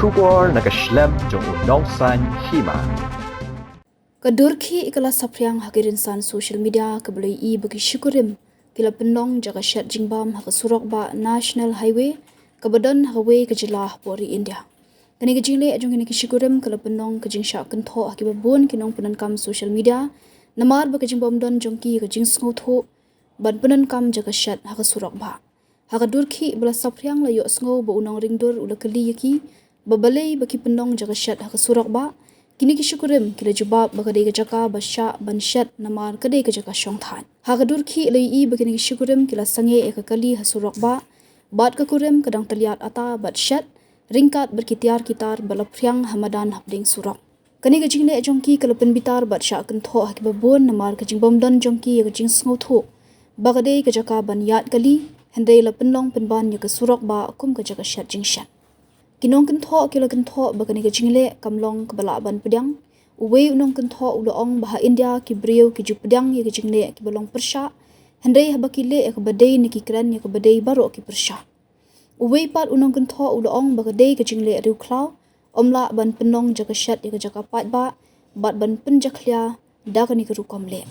Shukor nakaslem jong unongsan Hima. Kadurki ikala sapriang hakirinsan social media kabelai bagi Shikurim kila penong Jaka Shet jingbam hak Surok ba National Highway kabadan highway kejelah Pori India. Kani kejingle ajong kini Shikurim kila penong kejing Shongthait hakibabun kinong penankam social media namar ba kejing bomdon jongki kejing Shongthait ban penankam Jaka Shet hak Surok ba. Hakadurki bala sapriang layo sngo ba unang ringdur ula kali yaki babalai baki penong Jaka Shet hak Surok ba. Kini Shikurim kila jubab ba Kadei ke Jaka ba Sha ban Shet namar Kadei ke Jaka Shongthait. Hakadurki lai bakini Shikurim kila sange ekakali hasurok ba bat kakurim kadang terlihat ata bat Shet ringkat berkitiar kitar balapriang hamadan hapding Surok. Kani kejingle jongki kala penbitar bat Jingkynthoh hakibabun namar kejing bomdon jongki kejing Shongthait ba Kadei ke Jaka ban yat kali hendai la penlong penban ya ke Surok ba kum ke Jaka Shet jing Shet. Jingkynthoh kila Jingkynthoh ba kani kejingle kamlong kebala ban pedang uwe Jingkynthoh ulaong bah India ki brio ki ju pedang ya kejingle ki balong persha hendai habakile ek badai ni ki kran ya ke badai baro ki persha. Uwe pat Jingkynthoh ulaong ba Kadei kejingle riu klau omla ban penong Jaka Shet ya ke Jaka pat ba bat ban penjaklia da kani ke rukomle.